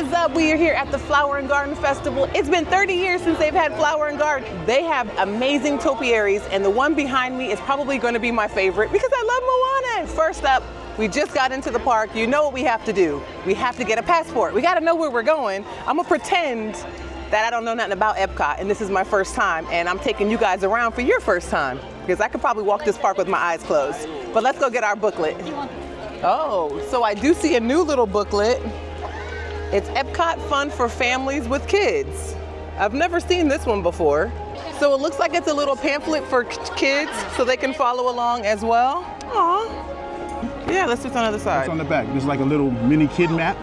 is up? We are here at the Flower and Garden Festival. It's been 30 years since they've had Flower and Garden. They have amazing topiaries, and the one behind me is probably going to be my favorite because I love Moana. First up, we just got into the park. You know what we have to do. We have to get a passport. We got to know where we're going. I'm going to pretend that I don't know nothing about Epcot, and this is my first time, and I'm taking you guys around for your first time because I could probably walk this park with my eyes closed. But let's go get our booklet. Oh, so I do see a new little booklet. It's Epcot Fun for Families with Kids. I've never seen this one before. So it looks like it's a little pamphlet for kids so they can follow along as well. Aw. Yeah, let's do it on the other side. It's on the back. There's like a little mini kid map.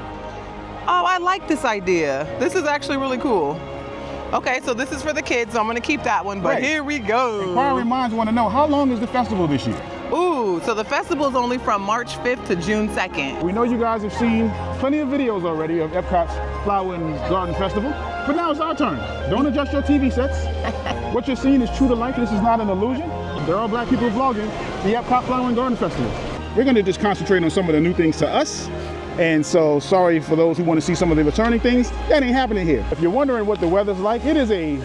Oh, I like this idea. This is actually really cool. Okay, so this is for the kids, so I'm gonna keep that one, but Here we go. Inquiry minds want to know, how long is the festival this year? Ooh, so the festival is only from March 5th to June 2nd. We know you guys have seen plenty of videos already of Epcot's Flower and Garden Festival, but now it's our turn. Don't adjust your TV sets. What you're seeing is true to life. This is not an illusion. There are black people vlogging the Epcot Flower and Garden Festival. We're gonna just concentrate on some of the new things to us. And so sorry for those who want to see some of the returning things. That ain't happening here. If you're wondering what the weather's like, it is a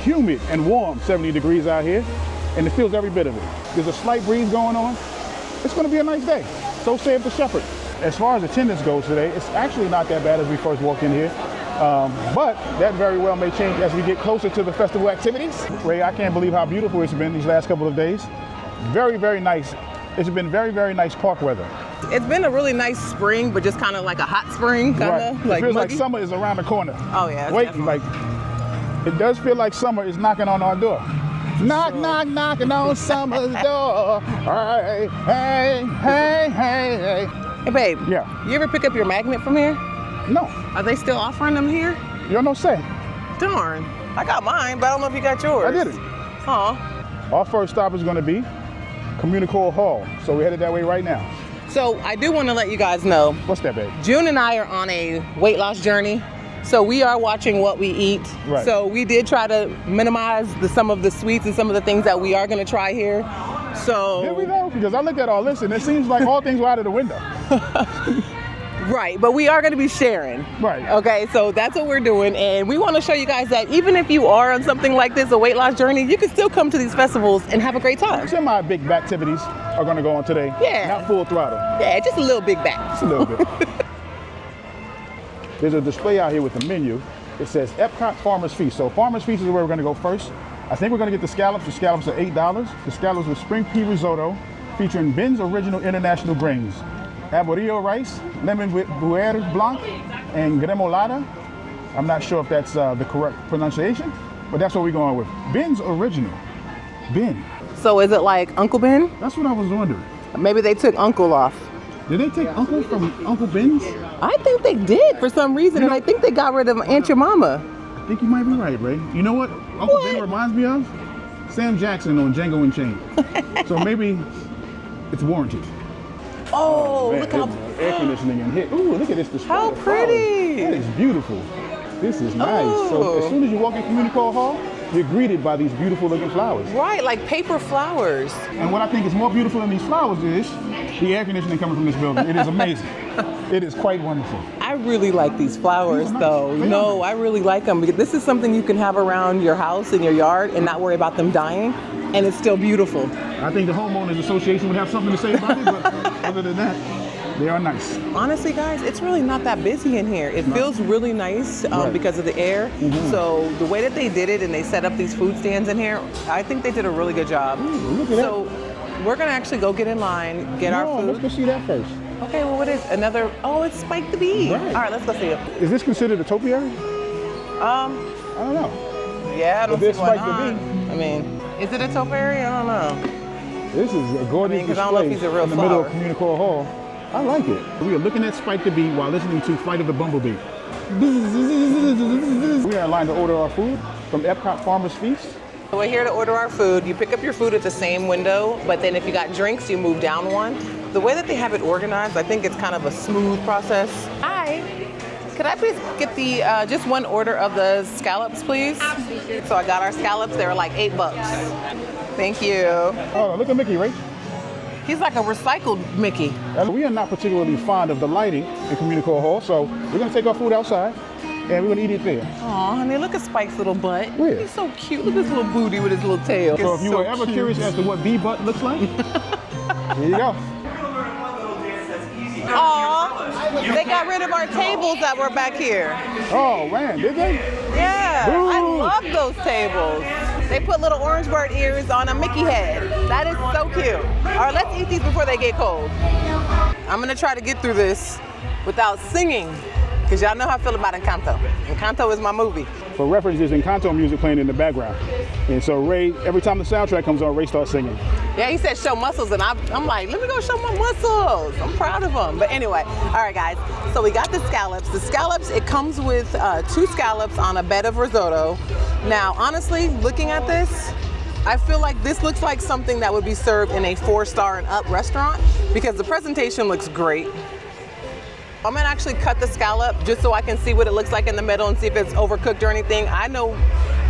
humid and warm 70 degrees out here, and it feels every bit of it. There's a slight breeze going on. It's going to be a nice day. So saith the shepherd. As far as attendance goes today, it's actually not that bad as we first walked in here. But that very well may change as we get closer to the festival activities. Ray, I can't believe how beautiful it's been these last couple of days. Very, very nice. It's been very, very nice park weather. It's been a really nice spring, but just kind of like a hot spring, kind of right. like It feels muggy. like summer is around the corner. Oh yeah. Wait, Definitely. like it does feel like summer is knocking on our door. Knock, knock, knocking on summer's door. Hey, hey, hey, hey, hey. Hey babe. Yeah. You ever pick up your magnet from here? No. Are they still offering them here? You don't know say. Darn. I got mine, but I don't know if you got yours. I did it. Aw. Our first stop is going to be Communicore Hall. So we're headed that way right now. So I do want to let you guys know. What's that, babe? June and I are on a weight loss journey. So we are watching what we eat. Right. So we did try to minimize some of the sweets and some of the things that we are going to try here. So. Here we go. Because I looked at all this and it seems like all things were out of the window. Right, but we are going to be sharing. Right. Okay, so that's what we're doing, and we want to show you guys that even if you are on something like this, a weight loss journey, you can still come to these festivals and have a great time. Semi-big activities are going to go on today. Yeah. Not full throttle. Yeah, just a little big back. Just a little bit. There's a display out here with the menu. It says Epcot Farmer's Feast. So Farmer's Feast is where we're going to go first. I think we're going to get the scallops. The scallops are $8. The scallops with spring pea risotto featuring Ben's original international grains. Arborio rice, lemon with beurre blanc, and gremolata. I'm not sure if that's the correct pronunciation, but that's what we're going with. Ben's original. Ben. So is it like Uncle Ben? That's what I was wondering. Maybe they took Uncle off. Did they take Uncle from Uncle Ben's? I think they did for some reason, and I think they got rid of Aunt Your Mama. I think you might be right, Ray. You know what Uncle Ben reminds me of? Sam Jackson on Django Unchained. So maybe it's warranted. Oh, man, look how air conditioning and hit. Ooh, look at this display. How pretty. That is beautiful. This is nice. Oh. So as soon as you walk in Communicore Hall, you're greeted by these beautiful looking flowers. right, like paper flowers. And what I think is more beautiful than these flowers is the air conditioning coming from this building. It is amazing. It is quite wonderful. I really like these flowers, These are nice. though. They are No, nice. I really like them because this is something you can have around your house in your yard and not worry about them dying, and it's still beautiful. I think the homeowners association would have something to say about it, but other than that, they are nice. Honestly, guys, it's really not that busy in here. It feels really nice Right. because of the air. So the way that they did it and they set up these food stands in here, I think they did a really good job. Look at So we're gonna actually go get in line, get our Let's go food. see that first. Okay, well, what is another? Oh, it's Spike the Bee. Right. All right, let's go see it. Is this considered a topiary? I don't know. Yeah, I don't see This why Spike the not. I mean, is it a topiary? I don't know. This is a gorgeous 'cause I don't know if display he's a real in the middle of flower. Communicore Hall. I like it. We are looking at Spike the Bee while listening to Flight of the Bumblebee. We are in line to order our food from Epcot Farmer's Feast. So we're here to order our food. You pick up your food at the same window, but then if you got drinks, you move down one. The way that they have it organized, I think it's kind of a smooth process. Hi. Could I please get the just one order of the scallops, please? Absolutely. So I got our scallops. They were like $8. Thank you. Oh, look at Mickey, right? He's like a recycled Mickey. We are not particularly fond of the lighting in Communicore Hall, so we're gonna take our food outside and we're gonna eat it there. Aw, honey, look at Spike's little butt. Where? He's so cute. Look at his little booty with his little tail. So if It's you were ever cute. curious as to what B butt looks like, here you go. Aw, they got rid of our tables that were back here. Oh man, did they? Yeah, Ooh. I love those tables. They put little orange bird ears on a Mickey head. That is so cute. All right, let's eat these before they get cold. I'm gonna try to get through this without singing, because y'all know how I feel about Encanto. Encanto is my movie. For reference, there's Encanto music playing in the background. And so Ray, every time the soundtrack comes on, Ray starts singing. Yeah, he said show muscles, and I'm like, let me go show my muscles. I'm proud of them. But anyway, all right, guys. So we got the scallops. The scallops, it comes with 2 scallops on a bed of risotto. Now, honestly, looking at this, I feel like this looks like something that would be served in a 4-star and up restaurant because the presentation looks great. I'm gonna actually cut the scallop just so I can see what it looks like in the middle and see if it's overcooked or anything. I know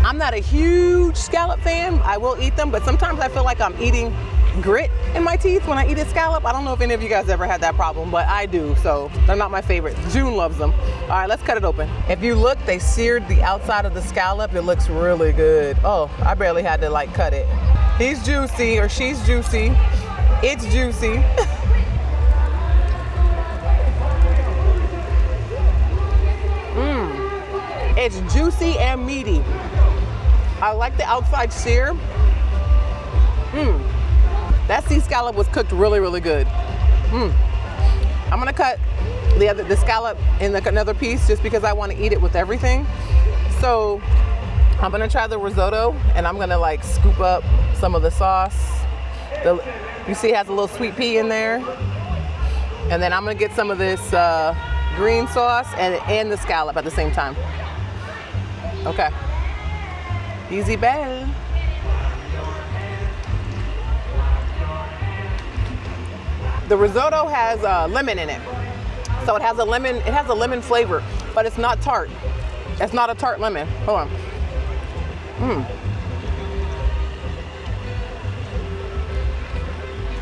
I'm not a huge scallop fan. I will eat them, but sometimes I feel like I'm eating grit in my teeth when I eat a scallop. I don't know if any of you guys ever had that problem, but I do, so they're not my favorite. June loves them. All right, let's cut it open. If you look, they seared the outside of the scallop. It looks really good. Oh, I barely had to like cut it. He's juicy, or she's juicy. It's juicy. It's juicy and meaty. I like the outside sear. That sea scallop was cooked really, really good. I'm gonna cut the scallop in another piece just because I want to eat it with everything. So I'm gonna try the risotto, and I'm gonna like scoop up some of the sauce. You see it has a little sweet pea in there. And then I'm gonna get some of this green sauce and the scallop at the same time. Okay. Easy bell. The risotto has lemon in it. So it has a lemon flavor, but it's not tart. It's not a tart lemon. Hold on.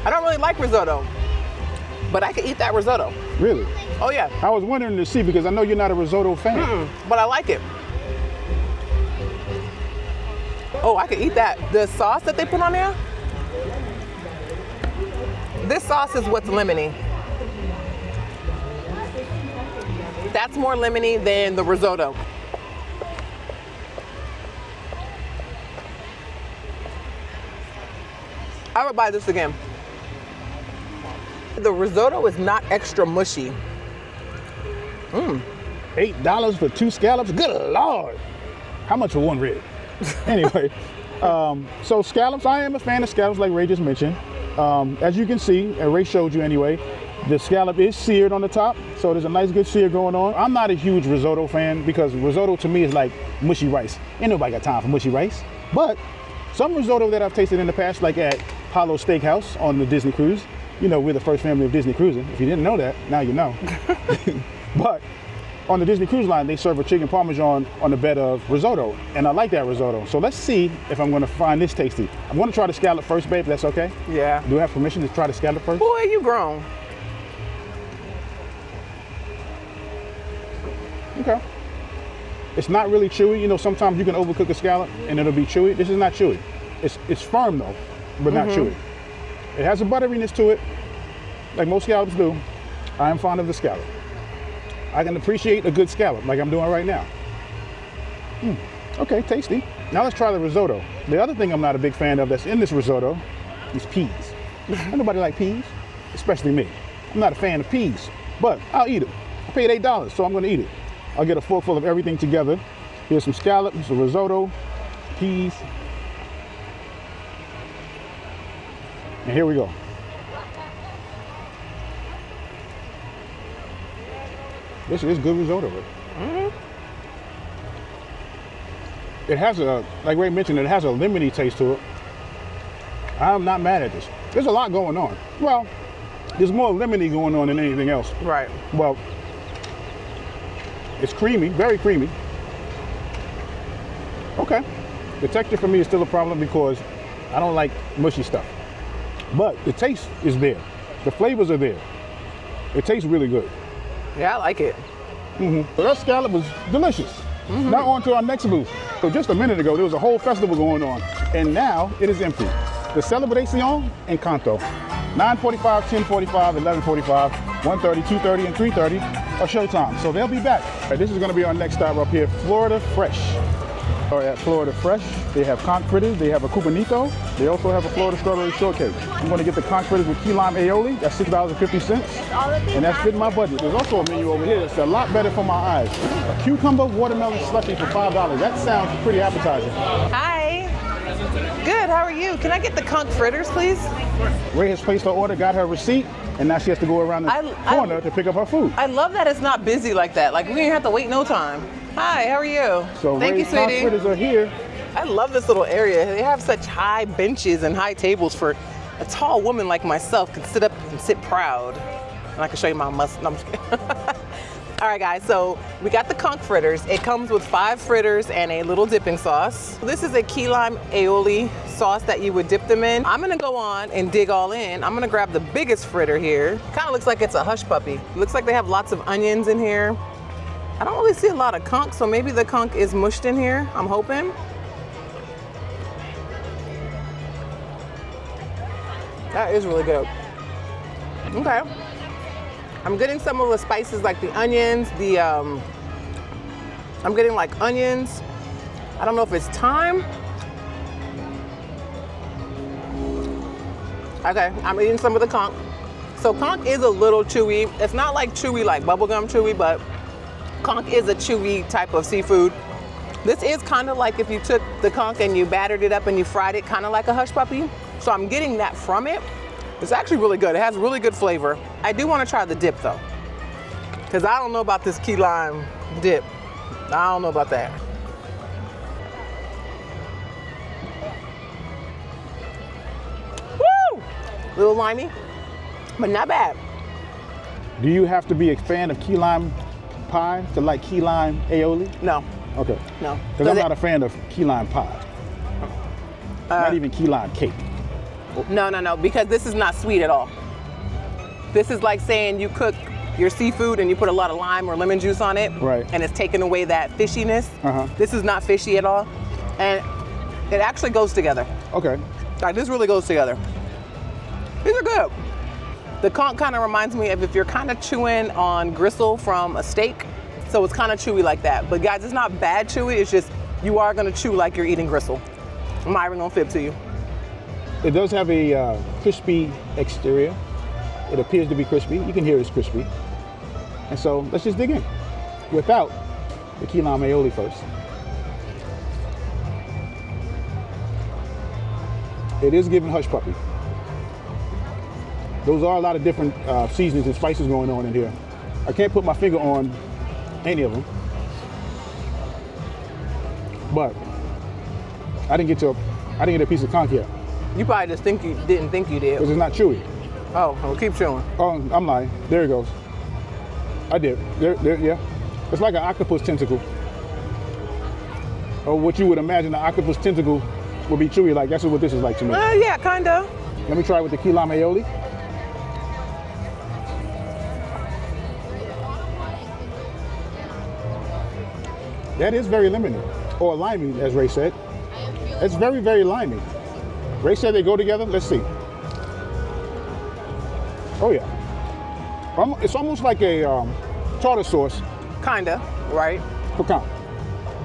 I don't really like risotto, but I could eat that risotto. Really? Oh yeah. I was wondering to see because I know you're not a risotto fan. But I like it. Oh, I could eat that. The sauce that they put on there, this sauce is what's lemony. That's more lemony than the risotto. I would buy this again. The risotto is not extra mushy. $8 for 2 scallops? Good Lord. How much for 1 rib? Anyway, so scallops, I am a fan of scallops like Ray just mentioned. As you can see, and Ray showed you anyway, the scallop is seared on the top, so there's a nice good sear going on. I'm not a huge risotto fan because risotto to me is like mushy rice. Ain't nobody got time for mushy rice. But some risotto that I've tasted in the past, like at Palo Steakhouse on the Disney cruise, you know, we're the first family of Disney cruising. If you didn't know that, now you know. But on the Disney Cruise Line, they serve a chicken parmesan on the bed of risotto, and I like that risotto. So let's see if I'm gonna find this tasty. I'm gonna try the scallop first, babe, if that's okay? Yeah. Do I have permission to try the scallop first? Boy, you grown. Okay. It's not really chewy. You know, sometimes you can overcook a scallop and it'll be chewy. This is not chewy. It's firm though, but not chewy. It has a butteriness to it, like most scallops do. I am fond of the scallop. I can appreciate a good scallop like I'm doing right now. Okay, tasty. Now let's try the risotto. The other thing I'm not a big fan of that's in this risotto is peas. Ain't nobody like peas, especially me. I'm not a fan of peas, but I'll eat it. I paid $8, so I'm gonna eat it. I'll get a forkful of everything together. Here's some scallops, some risotto, peas. And here we go. This is good risotto. It has a, like Ray mentioned, it has a lemony taste to it. I'm not mad at this. There's a lot going on. Well, there's more lemony going on than anything else. Right. Well, it's creamy, very creamy. Okay. The texture for me is still a problem because I don't like mushy stuff. but the taste is there. The flavors are there. It tastes really good. Yeah, I like it. So that scallop was delicious. Now on to our next booth. So just a minute ago, there was a whole festival going on, and now it is empty. The Celebración Encanto. 9:45, 10:45, 11:45, 1:30, 2:30, and 3:30 are showtime. So they'll be back. This is going to be our next stop up here, Florida Fresh. At Florida Fresh, they have conch fritters, they have a cubanito, they also have a Florida strawberry shortcake. I'm going to get the conch fritters with key lime aioli. That's $6.50, and that's fitting my budget. There's also a menu over here that's a lot better for my eyes. A cucumber watermelon slushy for $5. That sounds pretty appetizing. Hi. Good, how are you? Can I get the conch fritters, please? Ray has placed her order, got her receipt, and now she has to go around the corner to pick up her food. I love that it's not busy like that. Like, we didn't have to wait no time. Hi, how are you? So Thank you, Ray's conch sweetie. fritters are here. I love this little area. They have such high benches and high tables for a tall woman like myself can sit up and sit proud. And I can show you my muscle. No, I'm just kidding. All right, guys, so we got the conch fritters. It comes with 5 fritters and a little dipping sauce. This is a key lime aioli sauce that you would dip them in. I'm gonna go on and dig all in. I'm gonna grab the biggest fritter here. Kind of looks like it's a hush puppy. It looks like they have lots of onions in here. I don't really see a lot of conch, so maybe the conch is mushed in here, I'm hoping. That is really good. Okay. I'm getting some of the spices like the onions, I'm getting like onions. I don't know if it's thyme. Okay, I'm eating some of the conch. So conch is a little chewy. It's not like chewy like bubblegum chewy, but conch is a chewy type of seafood. This is kind of like if you took the conch and you battered it up and you fried it, kind of like a hush puppy. So I'm getting that from it. It's actually really good. It has really good flavor. I do want to try the dip though, because I don't know about this key lime dip. I don't know about that. Woo! Little limey, but not bad. Do you have to be a fan of key lime pie to like key lime aioli? No. Okay. No. Because I'm not a fan of key lime pie. Not even key lime cake. No, because this is not sweet at all. This is like saying you cook your seafood and you put a lot of lime or lemon juice on it, right? And it's taken away that fishiness. This is not fishy at all, and it actually goes together. Okay. Like, this really goes together. These are good. The conch kind of reminds me of if you're kind of chewing on gristle from a steak, so it's kind of chewy like that. But guys, it's not bad chewy, it's just you are gonna chew like you're eating gristle. I'm not even gonna fib to you. It does have a crispy exterior. It appears to be crispy. You can hear it's crispy. And so let's just dig in without the key lime aioli first. It is giving hush puppy. Those are a lot of different seasonings and spices going on in here. I can't put my finger on any of them, but I didn't get a piece of conch yet. You probably just didn't think you did. Because it's not chewy. Oh, well, keep chewing. Oh, I'm lying. There it goes. I did. There, yeah. It's like an octopus tentacle. Or what you would imagine an octopus tentacle would be chewy like. That's what this is like to me. Yeah, kinda. Let me try it with the key lime aioli. That is very lemony, or limey, as Ray said. It's very, very limey. Ray said they go together. Let's see. Oh yeah. It's almost like a tartar sauce. Kinda, right? For conch.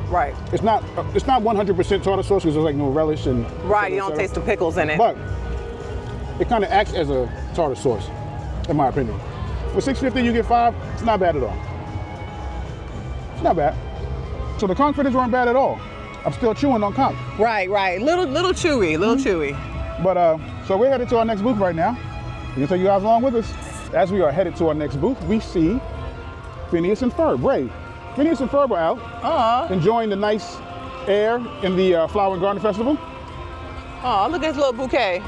Right. It's not 100% tartar sauce because there's like no relish and. Right. You don't taste the pickles in it. But it kind of acts as a tartar sauce, in my opinion. For $6.50 you get 5. It's not bad at all. It's not bad. So the conch fritters weren't bad at all. I'm still chewing on conch. Right. Little chewy, chewy. But so we're headed to our next booth right now. We're gonna take you guys along with us. As we are headed to our next booth, we see Phineas and Ferb. Ray, Phineas and Ferb are out, enjoying the nice air in the Flower and Garden Festival. Oh, look at his little bouquet.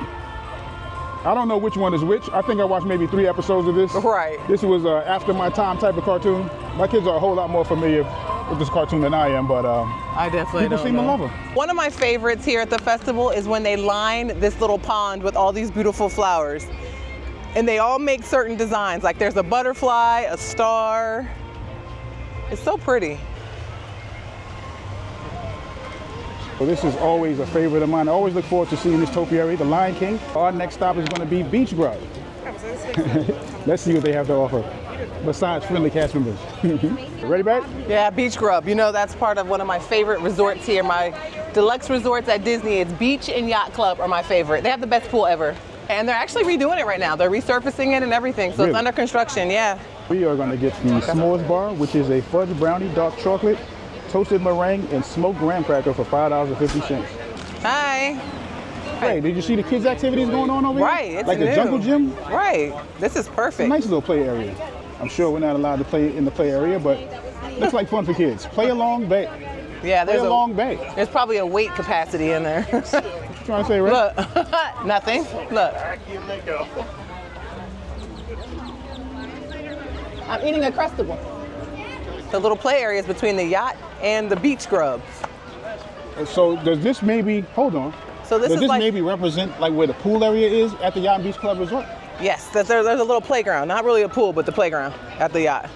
I don't know which one is which. I think I watched maybe 3 episodes of this. Right. This was after my time type of cartoon. My kids are a whole lot more familiar with this cartoon than I am, but I definitely people don't seem to know. love her. One of my favorites here at the festival is when they line this little pond with all these beautiful flowers. And they all make certain designs. Like there's a butterfly, a star. It's so pretty. Well, this is always a favorite of mine. I always look forward to seeing this topiary, the Lion King. Our next stop is going to be Beach Grub. Let's see what they have to offer, besides friendly cast members. Ready, Barry? Yeah, Beach Grub. You know, that's part of one of my favorite resorts here. My deluxe resorts at Disney. It's Beach and Yacht Club are my favorite. They have the best pool ever. And they're actually redoing it right now. They're resurfacing it and everything. So Really? It's under construction, yeah. We are going to get the s'mores bar, which is a fudge brownie, dark chocolate, toasted meringue, and smoked graham cracker for $5.50. Hi. Hey, did you see the kids' activities going on over here? Right, it's like new. the jungle gym? Right, this is It's a perfect. nice little play area. I'm sure we're not allowed to play in the play area, but looks like fun for kids. Play along bay. Yeah, Play along bay. there's probably a weight capacity in there. What you trying to say, Ray? Look, nothing. Look. I'm eating a Crustable. The little play areas between the yacht and the beach grubs. So does this maybe, hold on. So this Does is this like, maybe represent like where the pool area is at the Yacht and Beach Club Resort? yes, there's a little playground. Not really a pool, but the playground at the yacht.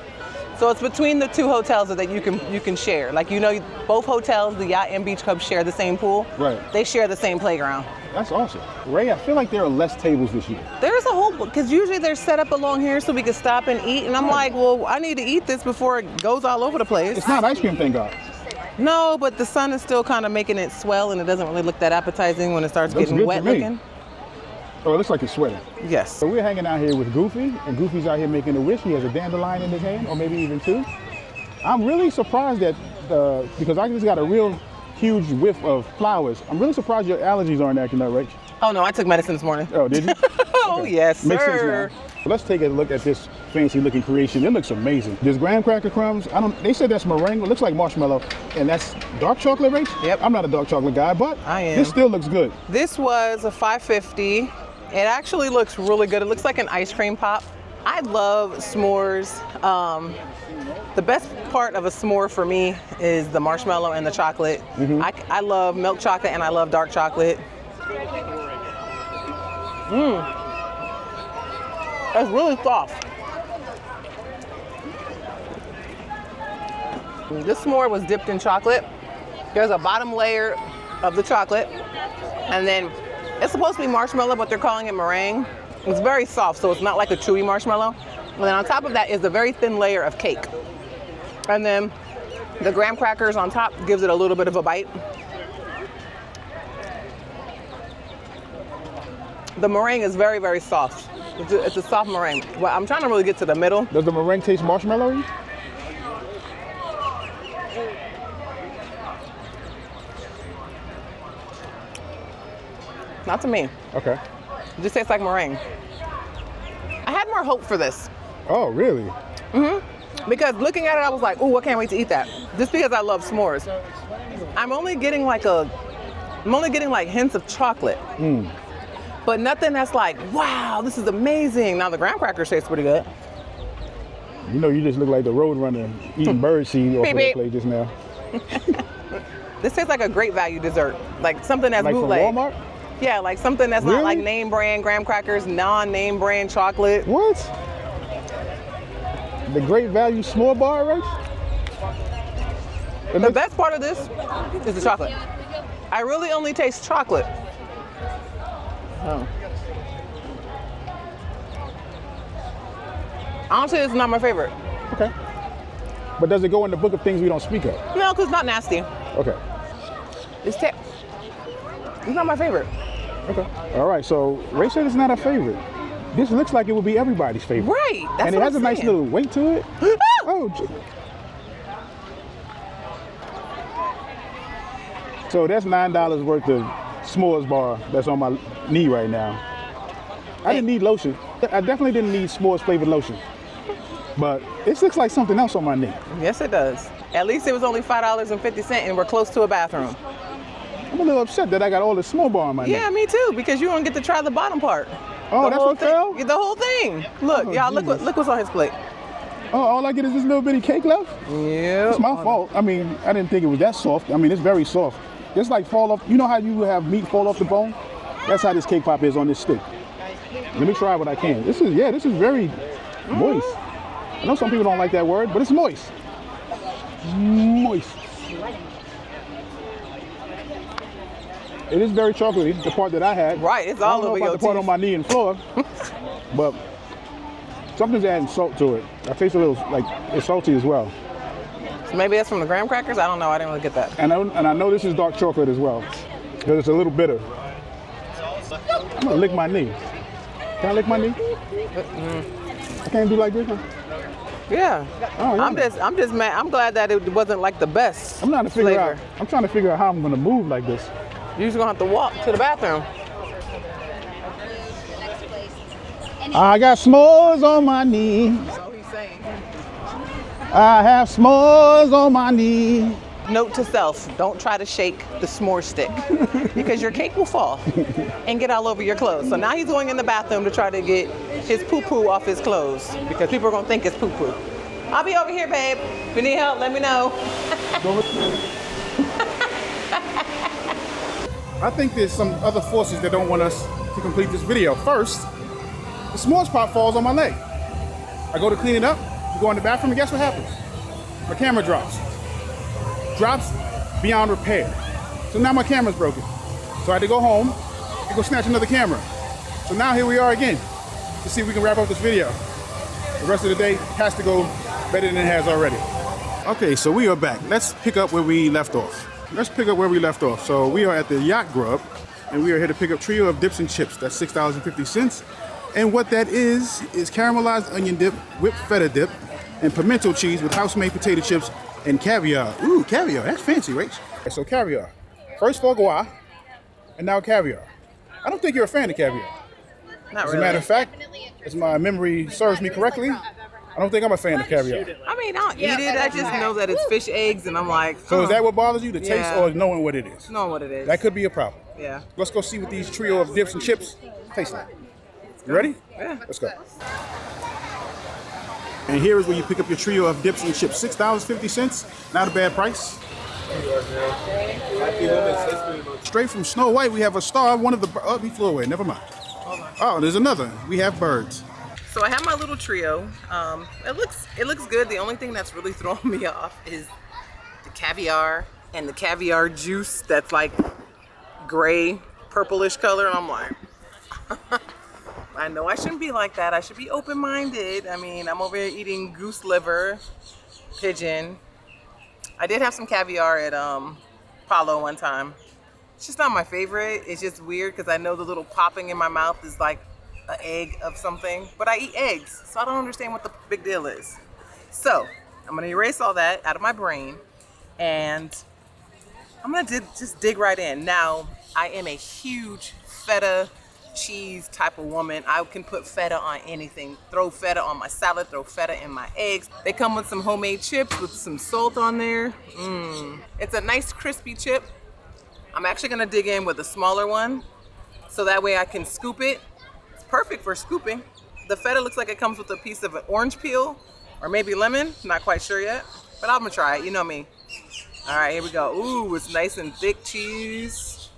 So it's between the two hotels that you can share. Like, you know, both hotels, the yacht and beach club, share the same pool. Right. They share the same playground. That's awesome. Ray, I feel like there are less tables this year. There's a whole, because usually they're set up along here so we can stop and eat. And I'm like, well, I need to eat this before it goes all over the place. It's not ice cream, thank God. No, but the sun is still kind of making it swell, and it doesn't really look that appetizing when it starts Looks getting good wet to me. looking. Oh, it looks like it's sweating. Yes. So we're hanging out here with Goofy, and Goofy's out here making a wish. He has a dandelion in his hand, or maybe even two. I'm really surprised that, because I just got a real huge whiff of flowers. I'm really surprised your allergies aren't acting up, right? Oh no, I took medicine this morning. Oh, did you? Oh Okay. yes, Makes sir. sense now. Let's take a look at this fancy looking creation. It looks amazing. There's graham cracker crumbs. They said that's meringue. It looks like marshmallow. And that's dark chocolate, right? Yep. I'm not a dark chocolate guy, but I am. this still looks good. This was a $5.50. It actually looks really good. It looks like an ice cream pop. I love s'mores. The best part of a s'more for me is the marshmallow and the chocolate. I love milk chocolate and I love dark chocolate. It's really soft. This s'more was dipped in chocolate. There's a bottom layer of the chocolate, and then it's supposed to be marshmallow, but they're calling it meringue. It's very soft, so it's not like a chewy marshmallow. And then on top of that is a very thin layer of cake. And then the graham crackers on top gives it a little bit of a bite. The meringue is very, very soft. It's a soft meringue. Well, I'm trying to really get to the middle. Does the meringue taste marshmallowy? Not to me. Okay. It just tastes like meringue. I had more hope for this. Oh, really? Because looking at it, I was like, ooh, I can't wait to eat that. Just because I love s'mores. I'm only getting like hints of chocolate. But nothing that's like, wow, this is amazing. Now the graham crackers taste pretty good. You know, you just look like the road runner eating bird seed off Beep, of that beep. plate just now. This tastes like a great value dessert. Like something that's Like from bootleg. Walmart? Yeah, like something that's not like Really? name brand graham crackers, non-name brand chocolate. What? The Great Value S'more Bar, right? The best part of this is the chocolate. I really only taste chocolate. Oh. Honestly, it's not my favorite. Okay. But does it go in the book of things we don't speak of? No, because it's not nasty. Okay. It's not my favorite. Okay. All right. So Ray said it's not a favorite. This looks like it would be everybody's favorite. Right. That's And it what has I'm a nice saying. little weight to it. Oh. So that's $9 worth of s'mores bar that's on my knee right now. I didn't need lotion. I definitely didn't need s'mores flavored lotion. But this looks like something else on my knee. Yes, it does. At least it was only $5.50 and we're close to a bathroom. I'm a little upset that I got all the s'more bar on my knee. Yeah, me too, because you don't get to try the bottom part. Oh, The that's whole what fell? thing. The whole thing. Look, Oh, y'all, Jesus. look what's on his plate. Oh, all I get is this little bitty cake left? Yeah. It's my fault. I mean, I didn't think it was that soft. I mean, it's very soft. It's like fall off. You know how you have meat fall off the bone? That's how this cake pop is on this stick. Let me try what I can. This is very moist. I know some people don't like that word, but it's moist. Moist. It is very chocolatey, the part that I had. Right, it's all over your I don't know about the part on my knee and floor, but something's adding salt to it. I taste a little, like, it's salty as well. So maybe that's from the graham crackers? I don't know, I didn't really get that. And I know this is dark chocolate as well, because it's a little bitter. I'm gonna lick my knee. Can I lick my knee? I can't do like this, huh? Yeah. Oh, yeah. I'm just mad. I'm glad that it wasn't like the best. I'm trying to figure out how I'm gonna move like this. You're just gonna have to walk to the bathroom. I got s'mores on my knee. So he's saying. I have s'mores on my knee. Note to self, don't try to shake the s'more stick because your cake will fall and get all over your clothes. So now he's going in the bathroom to try to get his poo-poo off his clothes because people are gonna think it's poo-poo. I'll be over here, babe. If you need help, let me know. I think there's some other forces that don't want us to complete this video. First, the s'mores pop falls on my leg. I go to clean it up, go in the bathroom, and guess what happens? My camera drops. Drops beyond repair. So now my camera's broken. So I had to go home and go snatch another camera. So now here we are again to see if we can wrap up this video. The rest of the day has to go better than it has already. Okay, so we are back. Let's pick up where we left off. So we are at the Yacht Grub, and we are here to pick up trio of dips and chips. That's $6.50. And what that is caramelized onion dip, whipped feta dip, and pimento cheese with house-made potato chips and caviar. Ooh, caviar, that's fancy, Rach. So caviar. First foie gras, and now caviar. I don't think you're a fan of caviar. Not As really. a matter of fact, as my memory serves me correctly, I don't think I'm a fan of caviar. I mean, I'll eat it. I just know that it's fish eggs, and I'm like. So is that what bothers you, the taste Yeah. or knowing what it is? Know what it is? That could be a problem. Yeah. Let's go see what these trio of dips and chips taste like. You ready? Yeah. Let's go. And here is where you pick up your trio of dips and chips. $6.50, not a bad price. Straight from Snow White, we have a star. One of the, oh, he flew away, never mind. Oh, there's another. We have birds. So I have my little trio. It looks good. The only thing that's really throwing me off is the caviar and the caviar juice that's like gray, purplish color. And I'm like, I know I shouldn't be like that. I should be open-minded. I mean, I'm over here eating goose liver, pigeon. I did have some caviar at Palo one time. It's just not my favorite. It's just weird because I know the little popping in my mouth is like an egg of something, but I eat eggs, so I don't understand what the big deal is. So I'm gonna erase all that out of my brain, and I'm gonna just dig right in. Now, I am a huge feta cheese type of woman. I can put feta on anything. Throw feta on my salad, throw feta in my eggs. They come with some homemade chips with some salt on there. It's a nice crispy chip. I'm actually gonna dig in with a smaller one, so that way I can scoop it. Perfect for scooping. The feta looks like it comes with a piece of an orange peel or maybe lemon. Not quite sure yet, but I'm gonna try it. You know me. All right, here we go. Ooh, it's nice and thick cheese.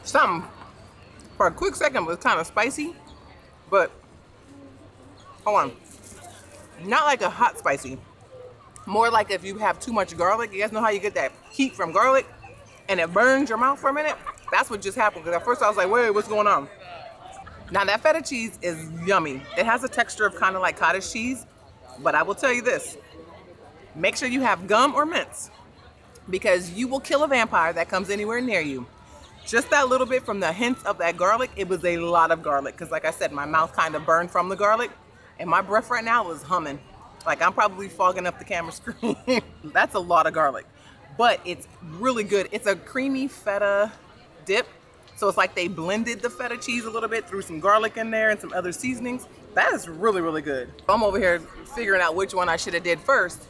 Something for a quick second was kind of spicy. But, hold on, not like a hot spicy, more like if you have too much garlic. You guys know how you get that heat from garlic and it burns your mouth for a minute? That's what just happened, because at first I was like, wait, what's going on? Now that feta cheese is yummy. It has a texture of kind of like cottage cheese, but I will tell you this, make sure you have gum or mints, because you will kill a vampire that comes anywhere near you. Just that little bit from the hints of that garlic, it was a lot of garlic. Because like I said, my mouth kind of burned from the garlic. And my breath right now is humming. Like I'm probably fogging up the camera screen. That's a lot of garlic. But it's really good. It's a creamy feta dip. So it's like they blended the feta cheese a little bit, threw some garlic in there and some other seasonings. That is really, really good. I'm over here figuring out which one I should have did first.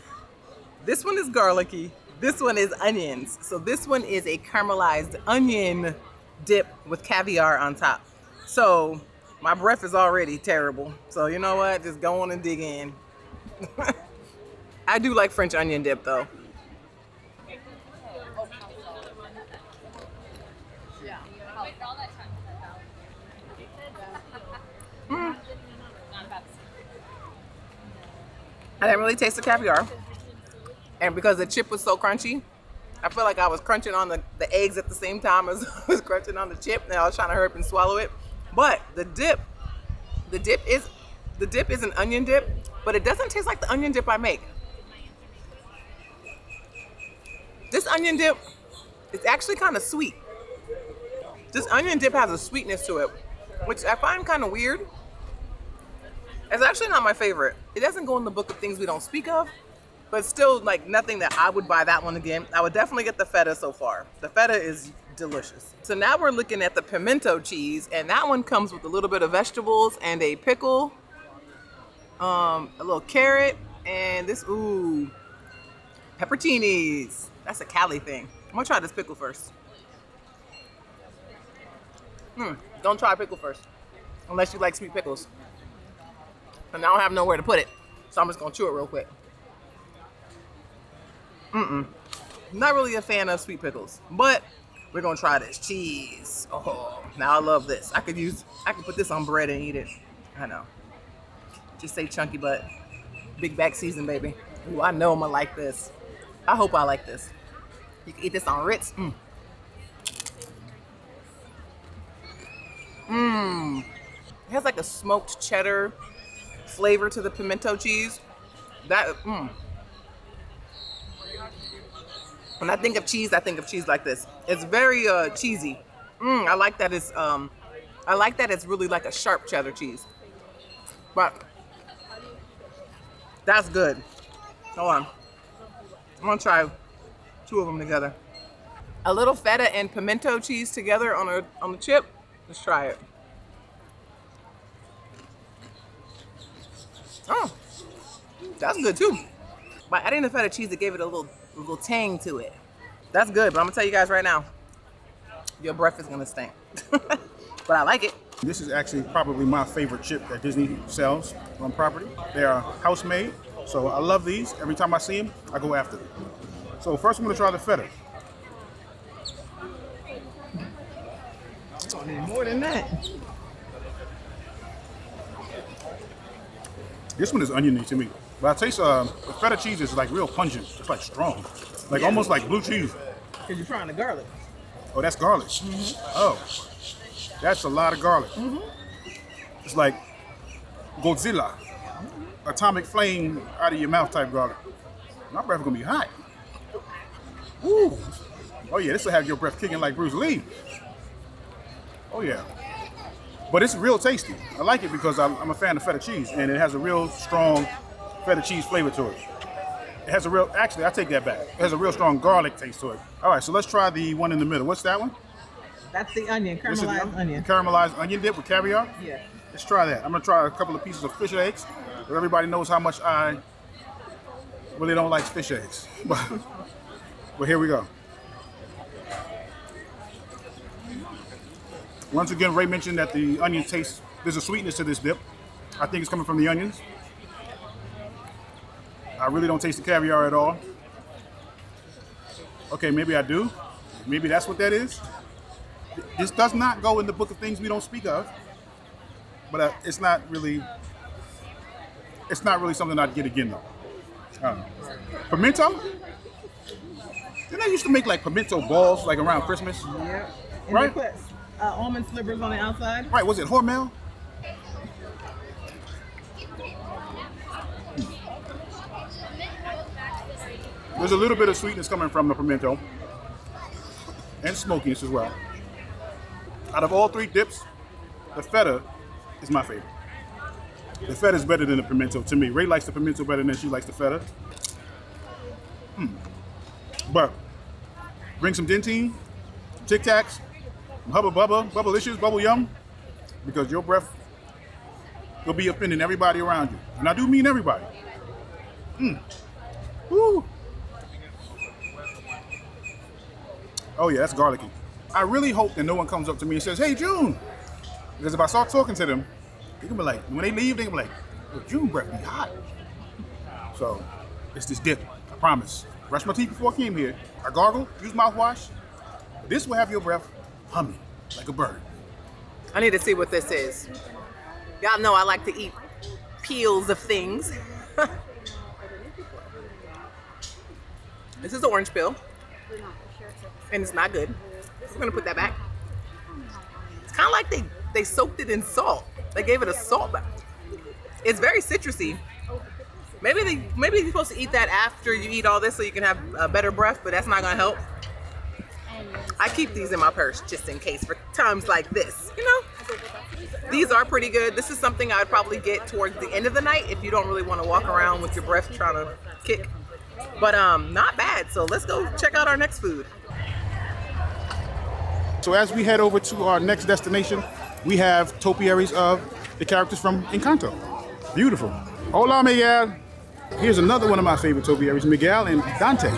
This one is garlicky. This one is onions. So this one is a caramelized onion dip with caviar on top. So my breath is already terrible. So you know what? Just go on and dig in. I do like French onion dip though. I didn't really taste the caviar. And because the chip was so crunchy, I feel like I was crunching on the eggs at the same time as I was crunching on the chip, and I was trying to hurry up and swallow it. But the dip is an onion dip, but it doesn't taste like the onion dip I make. This onion dip is actually kind of sweet. This onion dip has a sweetness to it, which I find kind of weird. It's actually not my favorite. It doesn't go in the book of things we don't speak of, but still like nothing that I would buy that one again. I would definitely get the feta so far. The feta is delicious. So now we're looking at the pimento cheese, and that one comes with a little bit of vegetables and a pickle, a little carrot, and this, ooh, pepperoncinis. That's a Cali thing. I'm gonna try this pickle first. Don't try pickle first, unless you like sweet pickles. And I don't have nowhere to put it, so I'm just gonna chew it real quick. Not really a fan of sweet pickles, but we're gonna try this cheese. Oh, now I love this. I could put this on bread and eat it. I know. Just say chunky butt. Big back season, baby. Ooh, I know I'm gonna like this. I hope I like this. You can eat this on Ritz. It has like a smoked cheddar flavor to the pimento cheese. When I think of cheese like this. It's very cheesy. I like that it's really like a sharp cheddar cheese. But that's good. Hold on. I'm gonna try two of them together. A little feta and pimento cheese together on the chip. Let's try it. Oh, that's good too. By adding the feta cheese, it gave it a little tang to it. That's good, but I'm gonna tell you guys right now, your breath is gonna stink. But I like it. This is actually probably my favorite chip that Disney sells on property. They are house made, so I love these. Every time I see them, I go after them. So first I'm gonna try the feta. It's gonna need more than that. This one is oniony to me, but I taste the feta cheese is like real pungent. It's like strong, like almost like blue cheese. Cause you're trying the garlic. Oh, that's garlic. Oh, that's a lot of garlic. It's like Godzilla, atomic flame out of your mouth type garlic. My breath is gonna be hot. Ooh. Oh yeah, this will have your breath kicking like Bruce Lee. Oh yeah. But it's real tasty. I like it because I'm a fan of feta cheese, and it has a real strong feta cheese flavor to it. It has a real, actually, I take that back. It has a real strong garlic taste to it. All right, so let's try the one in the middle. What's that one? That's the onion, caramelized onion. Caramelized onion dip with caviar? Yeah. Let's try that. I'm gonna try a couple of pieces of fish eggs. But everybody knows how much I really don't like fish eggs. But here we go. Once again, Ray mentioned that the onion taste, there's a sweetness to this dip. I think it's coming from the onions. I really don't taste the caviar at all. Okay, maybe I do. Maybe that's what that is. This does not go in the book of things we don't speak of, but it's not really something I'd get again though. Pimento? Didn't I used to make like pimento balls like around Christmas? Yeah. Right? Almond slivers on the outside. Right, was it Hormel? There's a little bit of sweetness coming from the pimento and smokiness as well. Out of all three dips, the feta is my favorite. The feta is better than the pimento to me. Ray likes the pimento better than she likes the feta. But bring some dentine, Tic Tacs, Hubba Bubba, Bubblicious, Bubble Yum, because your breath you'll be offending everybody around you. And I do mean everybody. Woo. Oh yeah, that's garlicky. I really hope that no one comes up to me and says, hey, June. Because if I start talking to them, they're gonna be like, when they leave, they're gonna be like, oh, June breath be hot. So, it's this dip, I promise. Brush my teeth before I came here. I gargle, use mouthwash. This will have your breath humming like a bird. I need to see what this is. Y'all know I like to eat peels of things. This is the orange peel. And it's not good. I'm gonna put that back. It's kind of like they soaked it in salt. They gave it a salt bath. It's very citrusy. Maybe you're supposed to eat that after you eat all this so you can have a better breath, but that's not gonna help. I keep these in my purse just in case for times like this, you know? These are pretty good. This is something I would probably get towards the end of the night if you don't really want to walk around with your breath trying to kick. But not bad. So let's go check out our next food. So as we head over to our next destination, we have topiaries of the characters from Encanto. Beautiful. Hola, Miguel. Here's another one of my favorite topiaries, Miguel and Dante.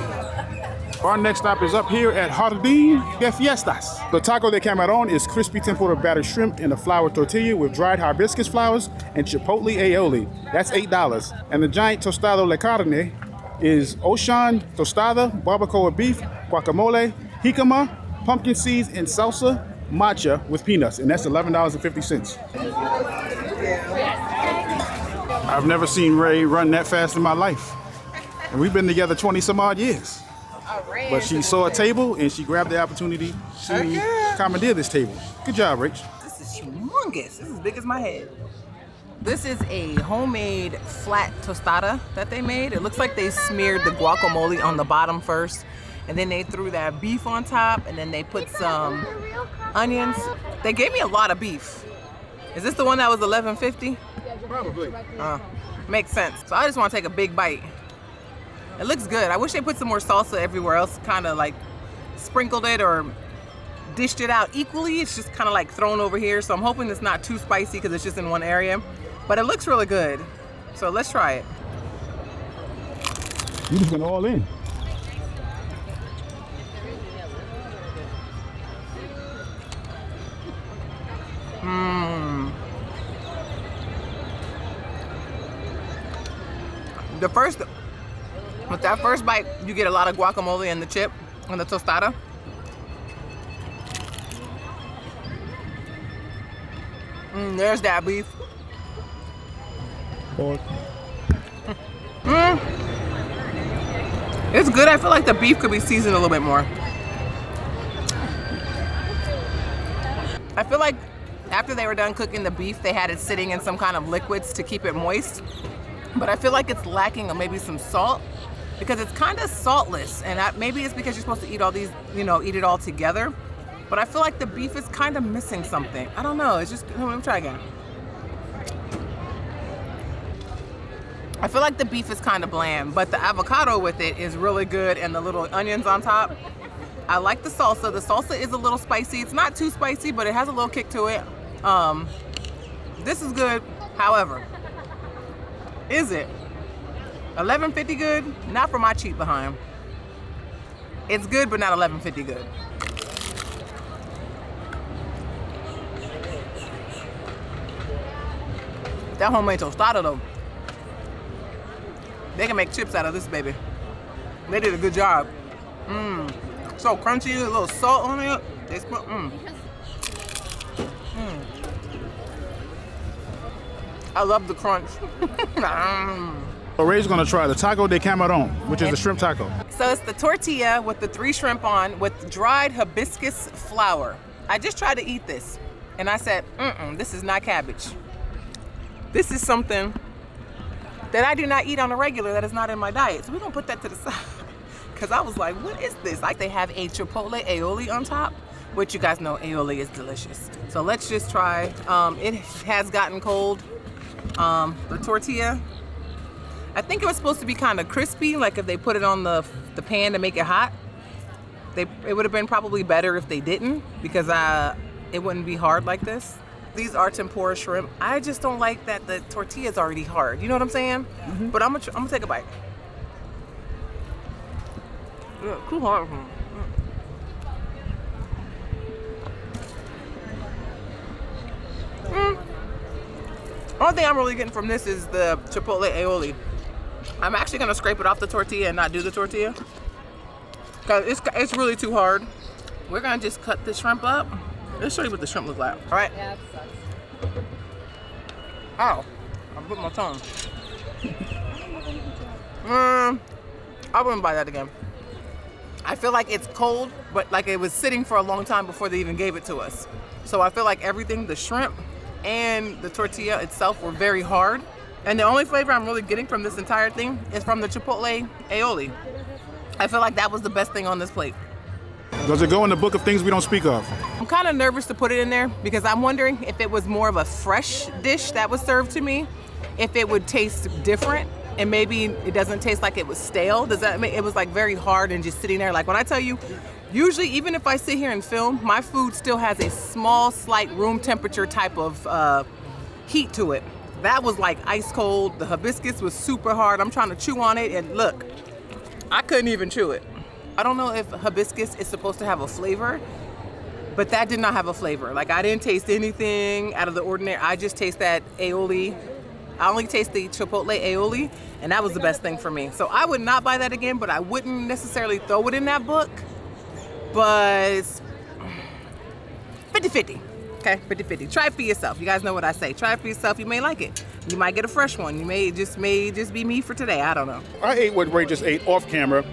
Our next stop is up here at Jardín de Fiestas. The taco de camarón is crispy tempura battered shrimp in a flour tortilla with dried hibiscus flowers and chipotle aioli. That's $8. And the giant tostado de carne is Ocean tostada, barbacoa beef, guacamole, jicama, pumpkin seeds, and salsa matcha with peanuts. And that's $11.50. I've never seen Ray run that fast in my life. And we've been together 20 some odd years. But she saw a table and she grabbed the opportunity to commandeer this table. Good job, Rach. This is humongous. This is as big as my head. This is a homemade flat tostada that they made. It looks like they smeared the guacamole on the bottom first, and then they threw that beef on top, and then they put some onions. They gave me a lot of beef. Is this the one that was $11.50? Probably. Makes sense. So I just want to take a big bite. It looks good. I wish they put some more salsa everywhere else, kind of like sprinkled it or dished it out equally. It's just kind of like thrown over here. So I'm hoping it's not too spicy because it's just in one area. But it looks really good. So let's try it. You just went all in. With that first bite, you get a lot of guacamole in the chip, and the tostada. There's that beef. It's good. I feel like the beef could be seasoned a little bit more. I feel like after they were done cooking the beef, they had it sitting in some kind of liquids to keep it moist. But I feel like it's lacking maybe some salt because it's kind of saltless. And maybe it's because you're supposed to eat all these, you know, eat it all together. But I feel like the beef is kind of missing something. I don't know. It's just, let me try again. I feel like the beef is kind of bland, but the avocado with it is really good, and the little onions on top. I like the salsa. The salsa is a little spicy. It's not too spicy, but it has a little kick to it. This is good. However, is it $11.50 good? Not for my cheap behind. It's good, but not $11.50 good. That homemade tostada though. They can make chips out of this baby. They did a good job. So crunchy, a little salt on it. They smell, I love the crunch. So Ray's gonna try the taco de camarón, which is the shrimp taco. So it's the tortilla with the 3 shrimp on with dried hibiscus flour. I just tried to eat this and I said, this is not cabbage. This is something that I do not eat on a regular, that is not in my diet. So we're gonna put that to the side. Cause I was like, what is this? Like, they have a chipotle aioli on top, which you guys know aioli is delicious. So let's just try. It has gotten cold. The tortilla, I think it was supposed to be kind of crispy, like if they put it on the pan to make it hot. It would have been probably better if they didn't, because it wouldn't be hard like this. These are tempura shrimp. I just don't like that the tortilla is already hard. You know what I'm saying? But I'm gonna take a bite. Yeah, too hard. Only thing I'm really getting from this is the chipotle aioli. I'm actually gonna scrape it off the tortilla and not do the tortilla, cause it's really too hard. We're gonna just cut the shrimp up. Let's show you what the shrimp look like. All right. Yeah, it sucks. Ow! I bit my tongue. I wouldn't buy that again. I feel like it's cold, but like it was sitting for a long time before they even gave it to us. So I feel like everything, the shrimp and the tortilla itself, were very hard. And the only flavor I'm really getting from this entire thing is from the chipotle aioli. I feel like that was the best thing on this plate. Does it go in the book of things we don't speak of? I'm kind of nervous to put it in there because I'm wondering if it was more of a fresh dish that was served to me, if it would taste different, and maybe it doesn't taste like it was stale. Does that mean it was like very hard and just sitting there? Like when I tell you, usually even if I sit here and film, my food still has a small, slight room temperature type of heat to it. That was like ice cold. The hibiscus was super hard. I'm trying to chew on it and look, I couldn't even chew it. I don't know if hibiscus is supposed to have a flavor, but that did not have a flavor. Like I didn't taste anything out of the ordinary. I just taste that aioli. I only taste the chipotle aioli, and that was the best thing for me. So I would not buy that again, but I wouldn't necessarily throw it in that book. But 50-50. Okay, 50-50. Try it for yourself. You guys know what I say. Try it for yourself. You may like it. You might get a fresh one. You may just be me for today. I don't know. I ate what Ray just ate off camera.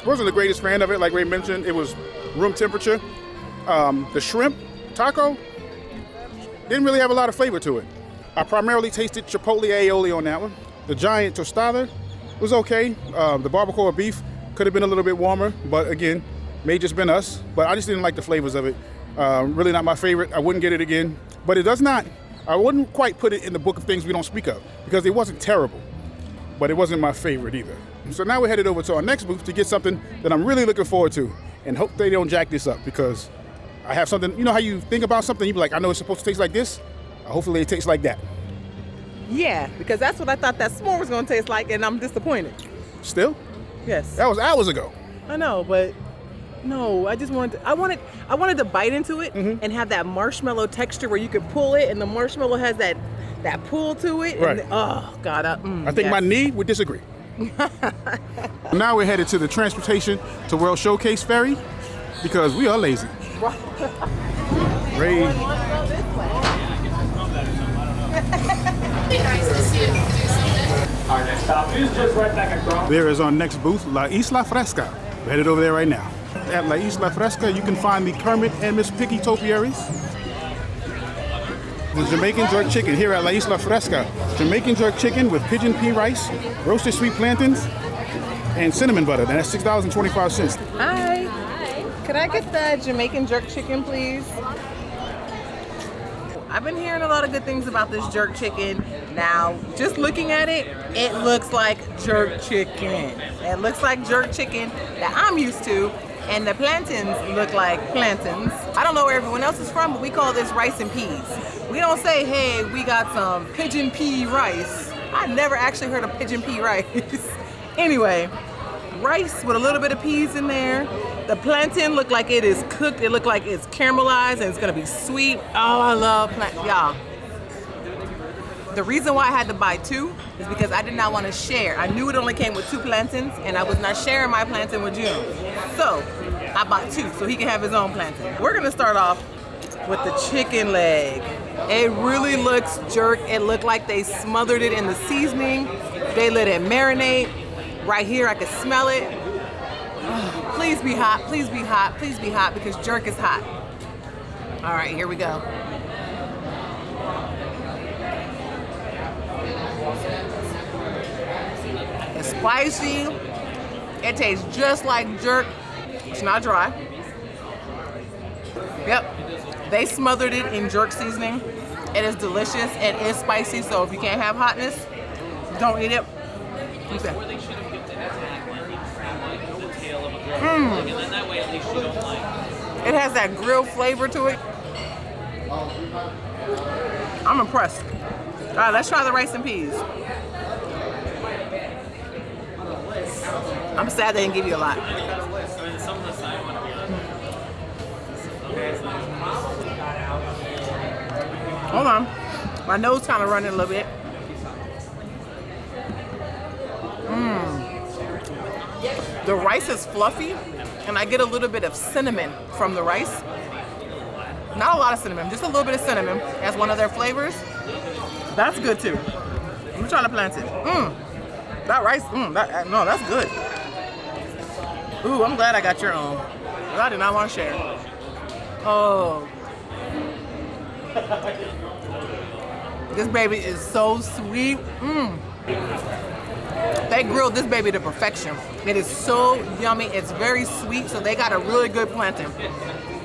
Wasn't the greatest fan of it. Like Ray mentioned, it was room temperature. The shrimp taco didn't really have a lot of flavor to it. I primarily tasted chipotle aioli on that one. The giant tostada was okay. The barbacoa beef could have been a little bit warmer, but again, may just been us. But I just didn't like the flavors of it. Really not my favorite. I wouldn't get it again. But it does not, I wouldn't quite put it in the book of things we don't speak of because it wasn't terrible, but it wasn't my favorite either. So now we're headed over to our next booth to get something that I'm really looking forward to and hope they don't jack this up because I have something, you know how you think about something, you be like, I know it's supposed to taste like this. Hopefully it tastes like that. Yeah, because that's what I thought that s'more was gonna taste like, and I'm disappointed. Still? Yes. That was hours ago. I know, but no, I wanted to bite into it and have that marshmallow texture where you could pull it and the marshmallow has that pull to it. Right. And, oh God, I think my knee would disagree. Now we're headed to the Transportation to World Showcase ferry because we are lazy. Ray. Our next stop is just right back across. There is our next booth, La Isla Fresca. We're headed over there right now. At La Isla Fresca, you can find the Kermit and Miss Piggy topiaries. The Jamaican jerk chicken here at La Isla Fresca. Jamaican jerk chicken with pigeon pea rice, roasted sweet plantains, and cinnamon butter. And that's $6.25. Hi. Could I get the Jamaican jerk chicken, please? I've been hearing a lot of good things about this jerk chicken. Now, just looking at it, it looks like jerk chicken. It looks like jerk chicken that I'm used to, and the plantains look like plantains. I don't know where everyone else is from, but we call this rice and peas. We don't say, hey, we got some pigeon pea rice. I never actually heard of pigeon pea rice. Anyway, rice with a little bit of peas in there. The plantain looked like it is cooked. It looked like it's caramelized and it's gonna be sweet. Oh, I love plantain, y'all. The reason why I had to buy two is because I did not want to share. I knew it only came with two plantains and I was not sharing my plantain with June. So I bought two so he can have his own plantain. We're gonna start off with the chicken leg. It really looks jerk. It looked like they smothered it in the seasoning. They let it marinate. Right here, I can smell it. Oh, please be hot, please be hot, please be hot because jerk is hot. All right, here we go. It's spicy. It tastes just like jerk. It's not dry. Yep, they smothered it in jerk seasoning. It is delicious. It is spicy, so if you can't have hotness, don't eat it. Okay. It has that grilled flavor to it. I'm impressed. All right, let's try the rice and peas. I'm sad they didn't give you a lot. Hold on. My nose kind of running a little bit. The rice is fluffy, and I get a little bit of cinnamon from the rice. Not a lot of cinnamon, just a little bit of cinnamon as one of their flavors. That's good too. I'm trying to plant it. That rice, no, that's good. Ooh, I'm glad I got your own. I did not want to share. Oh. This baby is so sweet. They grilled this baby to perfection. It is so yummy. It's very sweet, so they got a really good planting.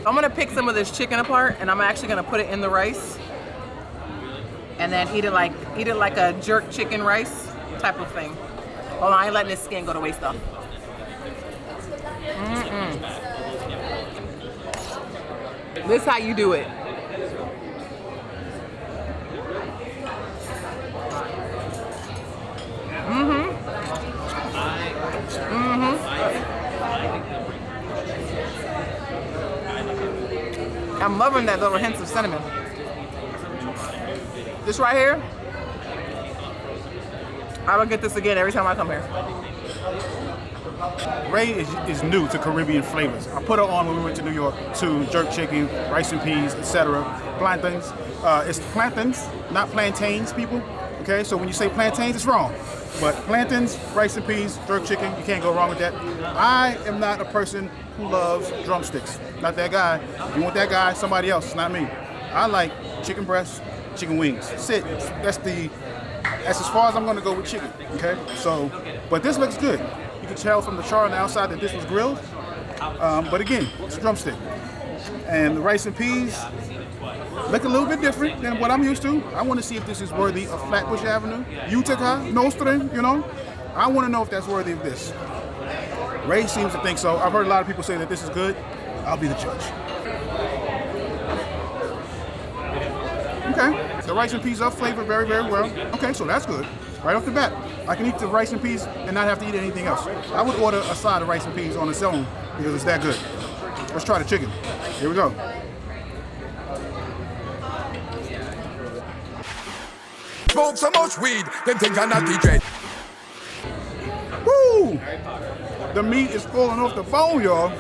I'm gonna pick some of this chicken apart, and I'm actually gonna put it in the rice, and then eat it like a jerk chicken rice type of thing. Hold on, I ain't letting this skin go to waste though. This is how you do it. I'm loving that little hints of cinnamon. This right here, I will get this again every time I come here. Ray is new to Caribbean flavors. I put her on when we went to New York to jerk chicken, rice and peas, etc. Plantains. It's plantains, not plantains, people. Okay, so when you say plantains, it's wrong. But plantains, rice and peas, jerk chicken, you can't go wrong with that. I am not a person who loves drumsticks. Not that guy. If you want that guy, somebody else. It's not me. I like chicken breasts, chicken wings. That's it. That's as far as I'm gonna go with chicken. Okay, so, but this looks good. You can tell from the char on the outside that this was grilled. But again, it's a drumstick. And the rice and peas look a little bit different than what I'm used to. I want to see if this is worthy of Flatbush Avenue, Utica, Nostrum, you know. I want to know if that's worthy of this. Ray seems to think so. I've heard a lot of people say that this is good. I'll be the judge. Okay, the rice and peas are flavored very, very well. Okay, so that's good. Right off the bat, I can eat the rice and peas and not have to eat anything else. I would order a side of rice and peas on its own because it's that good. Let's try the chicken. Here we go. Smoke so much weed, them think I'm not DJ. Woo! The meat is falling off the bone, y'all.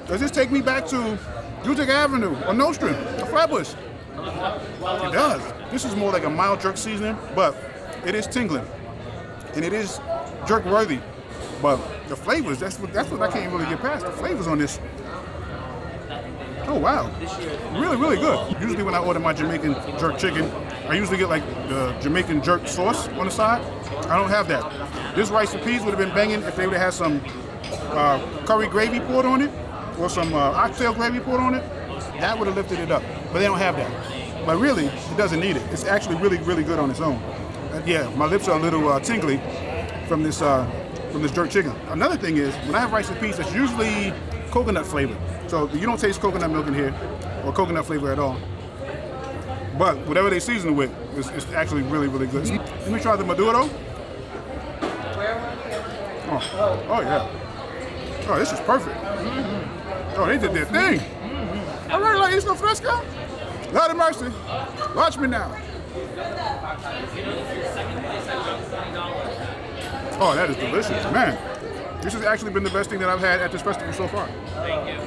Does this take me back to Utica Avenue or Nostrum or Flatbush? It does. This is more like a mild jerk seasoning, but it is tingling. And it is jerk worthy. But the flavors, that's what I can't really get past. The flavors on this. Oh wow. Really, really good. Usually when I order my Jamaican jerk chicken, I usually get like the Jamaican jerk sauce on the side. I don't have that. This rice and peas would have been banging if they would have had some curry gravy poured on it or some oxtail gravy poured on it. That would have lifted it up. But they don't have that. But really, it doesn't need it. It's actually really, really good on its own. Yeah, my lips are a little tingly from this jerk chicken. Another thing is, when I have rice and peas, it's usually coconut flavor. So you don't taste coconut milk in here or coconut flavor at all. But whatever they season it with, it's actually really, really good. Let me try the Maduro. Oh yeah. Oh, this is perfect. Oh, they did their thing. All right, like Isla Fresca. Lord of mercy. Watch me now. Oh, that is delicious. Man, this has actually been the best thing that I've had at this festival so far. Thank you.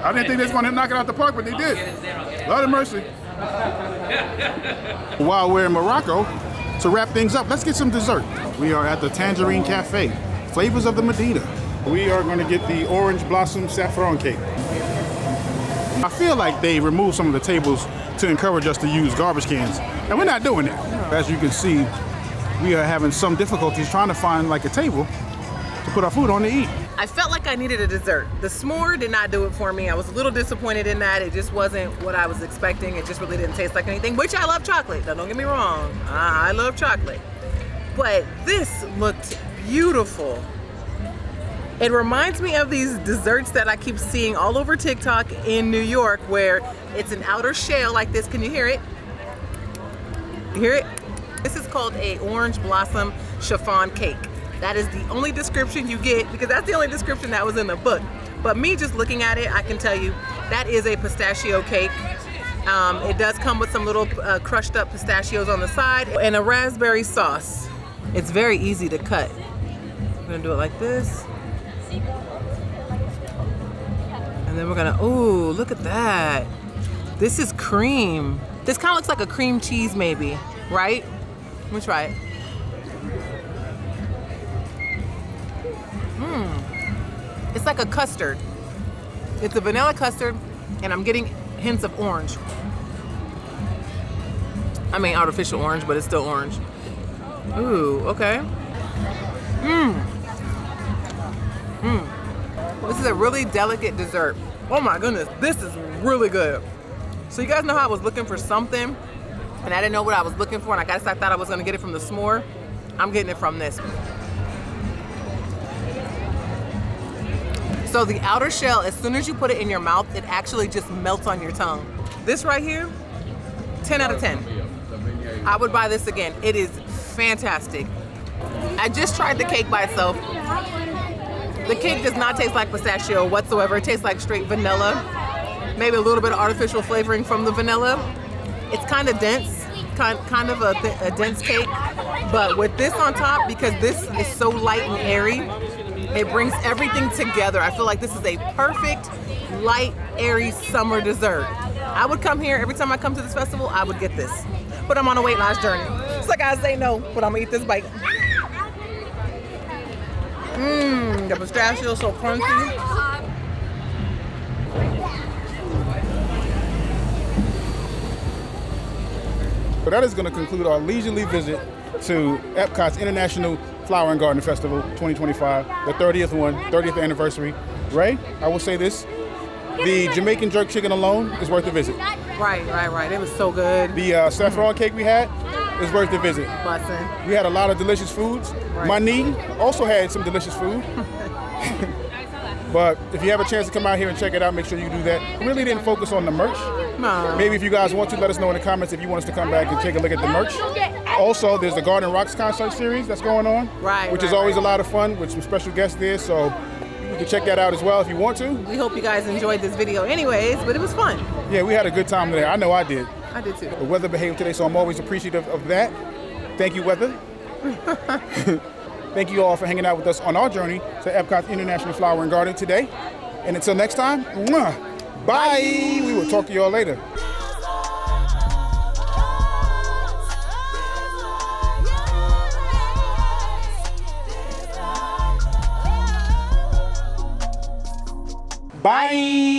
I didn't think they was going to knock it out the park, but they did. Lord of mercy. While we're in Morocco, to wrap things up, let's get some dessert. We are at the Tangerine Cafe, Flavors of the Medina. We are going to get the orange blossom saffron cake. I feel like they removed some of the tables to encourage us to use garbage cans, and we're not doing that. As you can see, we are having some difficulties trying to find like a table to put our food on to eat. I felt like I needed a dessert. The s'more did not do it for me. I was a little disappointed in that. It just wasn't what I was expecting. It just really didn't taste like anything, which I love chocolate. Now, don't get me wrong. I love chocolate. But this looked beautiful. It reminds me of these desserts that I keep seeing all over TikTok in New York, where it's an outer shell like this. Can you hear it? You hear it? This is called a orange blossom chiffon cake. That is the only description you get, because that's the only description that was in the book. But me just looking at it, I can tell you that is a pistachio cake. It does come with some little crushed up pistachios on the side and a raspberry sauce. It's very easy to cut. We're gonna do it like this. And then we're gonna, ooh, look at that. This is cream. This kind of looks like a cream cheese maybe, right? Let me try it. It's like a custard. It's a vanilla custard, and I'm getting hints of orange. I mean artificial orange, but it's still orange. Ooh, okay. This is a really delicate dessert. Oh my goodness, this is really good. So you guys know how I was looking for something, and I didn't know what I was looking for, and I guess I thought I was gonna get it from the s'more. I'm getting it from this. So the outer shell, as soon as you put it in your mouth, it actually just melts on your tongue. This right here, 10 out of 10. I would buy this again. It is fantastic. I just tried the cake by itself. The cake does not taste like pistachio whatsoever. It tastes like straight vanilla. Maybe a little bit of artificial flavoring from the vanilla. It's kind of dense, kind of a dense cake. But with this on top, because this is so light and airy, it brings everything together. I feel like this is a perfect, light, airy summer dessert. I would come here every time I come to this festival, I would get this. But I'm on a weight loss journey. It's like I say no, but I'm gonna eat this bite. The pistachio is so crunchy. So that is going to conclude our leisurely visit to Epcot's International Flower and Garden Festival 2025, the 30th anniversary. Ray, I will say this, the Jamaican jerk chicken alone is worth a visit. Right. It was so good. The saffron cake we had is worth a visit. Bussin'. We had a lot of delicious foods. Right. My knee also had some delicious food. But if you have a chance to come out here and check it out, make sure you do that. We really didn't focus on the merch. No. Maybe if you guys want to, let us know in the comments if you want us to come back and take a look at the merch. Also, there's the Garden Rocks concert series that's going on, which is always a lot of fun with some special guests there. So you can check that out as well if you want to. We hope you guys enjoyed this video anyways, but it was fun. Yeah, we had a good time there. I know I did. I did too. The weather behaved today, so I'm always appreciative of that. Thank you, weather. Thank you all for hanging out with us on our journey to Epcot's International Flower and Garden today. And until next time, bye. We will talk to you all later. Bye.